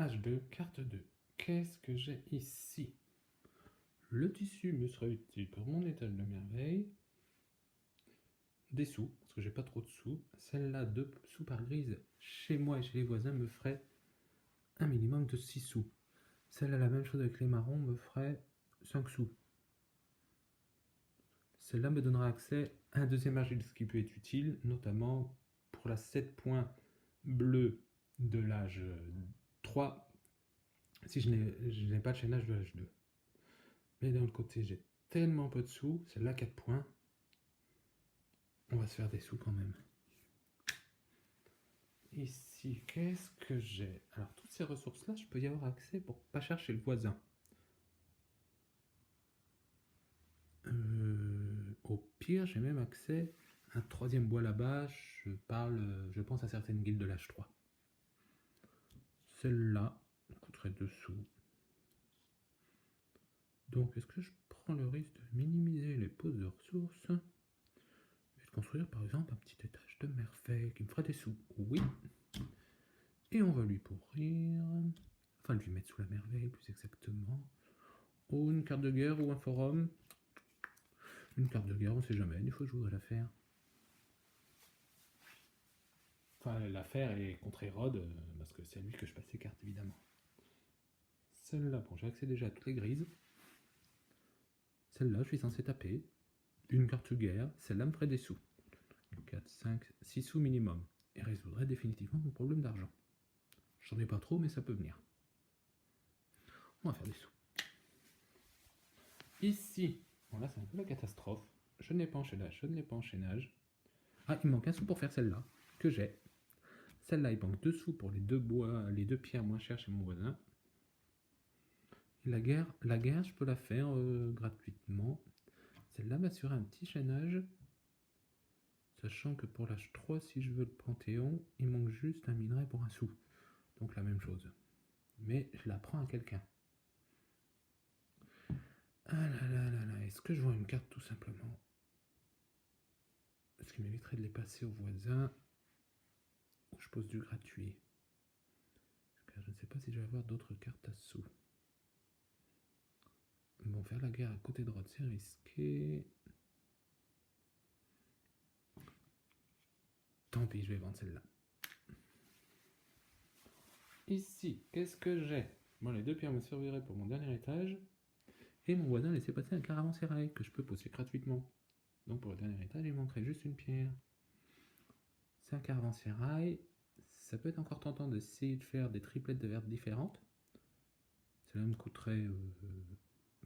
H2, carte 2. Qu'est-ce que j'ai ici? Le tissu me sera utile pour mon étage de merveille. Des sous, parce que j'ai pas trop de sous. Celle-là, 2 sous par grise, chez moi et chez les voisins, me ferait un minimum de 6 sous. Celle-là, la même chose avec les marrons, me ferait 5 sous. Celle-là me donnera accès à un deuxième argile, ce qui peut être utile, notamment pour la 7 points bleue de l'âge 3, si je n'ai pas de chaînage de l'âge 2. Mais d'un autre côté, j'ai tellement peu de sous, celle-là 4 points, on va se faire des sous quand même. Ici, qu'est-ce que j'ai? Alors, toutes ces ressources-là, je peux y avoir accès pour pas cher chez le voisin. Au pire, j'ai même accès à un troisième bois là-bas. Je pense à certaines guildes de l'âge 3. Celle-là coûterait 2 sous. Donc, est-ce que je prends le risque de minimiser les poses de ressources et de construire par exemple un petit étage de merveille qui me ferait des sous? Oui. Et on va lui pourrir. Enfin, lui mettre sous la merveille, plus exactement. Ou une carte de guerre ou un forum. Une carte de guerre, on sait jamais, des fois je voudrais la faire. Enfin, la faire et contre Hérode, parce que c'est à lui que je passe ses cartes, évidemment. Celle-là, bon, j'ai accès déjà à toutes les grises. Celle-là, je suis censé taper. Une carte de guerre, celle-là me ferait des sous. 4, 5, 6 sous minimum. Et résoudrait définitivement mon problème d'argent. J'en ai pas trop, mais ça peut venir. On va faire des sous. Ici, bon là c'est un peu la catastrophe. Je n'ai pas enchaînage, je ne l'ai pas enchaînage. Ah, il me manque un sou pour faire celle-là, que j'ai. Celle-là, il manque 2 sous pour les 2 bois, les 2 pierres moins chères chez mon voisin. Et la guerre, je peux la faire gratuitement. Celle-là m'assurer un petit chaînage. Sachant que pour l'âge 3, si je veux le Panthéon, il manque juste un minerai pour un sou. Donc la même chose. Mais je la prends à quelqu'un. Ah là là là là, est-ce que je vends une carte tout simplement? Ce qui m'éviterait de les passer au voisin. Ou je pose du gratuit. Car je ne sais pas si je vais avoir d'autres cartes à sous. Bon, faire la guerre à côté de Rhodes, c'est risqué. Tant pis, je vais vendre celle-là. Ici, qu'est-ce que j'ai? Bon, les 2 pierres me serviraient pour mon dernier étage. Et mon voisin laissait passer un caravansérail que je peux poser gratuitement. Donc pour le dernier étage, il manquerait juste une pierre. C'est un caravansérail. Ça peut être encore tentant d'essayer de faire des triplettes de vertes différentes. Cela me coûterait...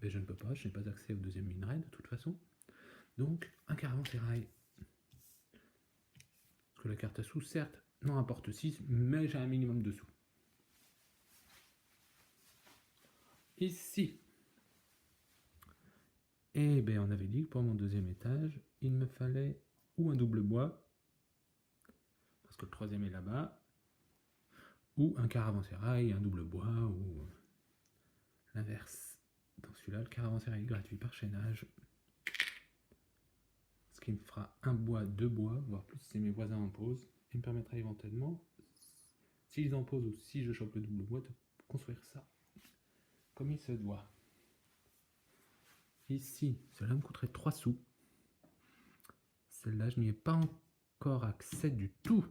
mais je ne peux pas, je n'ai pas accès au deuxième minerai de toute façon. Donc, un caravansérail. Parce que la carte à sous, certes, n'en apporte 6, mais j'ai un minimum de sous. Ici. Eh bien, on avait dit que pour mon deuxième étage, il me fallait ou un double bois, parce que le troisième est là-bas, ou un caravansérail, un double bois, ou l'inverse. Dans celui-là, le caravansérail est gratuit par chaînage. Ce qui me fera un bois, 2 bois, voire plus si mes voisins en posent, et me permettra éventuellement, s'ils en posent ou si je chope le double bois, de construire ça comme il se doit. Ici, cela me coûterait 3 sous. Celle-là, je n'y ai pas encore accès du tout.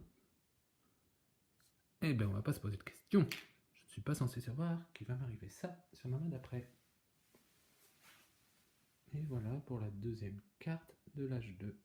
Eh bien, on va pas se poser de questions. Je ne suis pas censé savoir qu'il va m'arriver ça sur ma main d'après. Et voilà pour la deuxième carte de l'âge 2.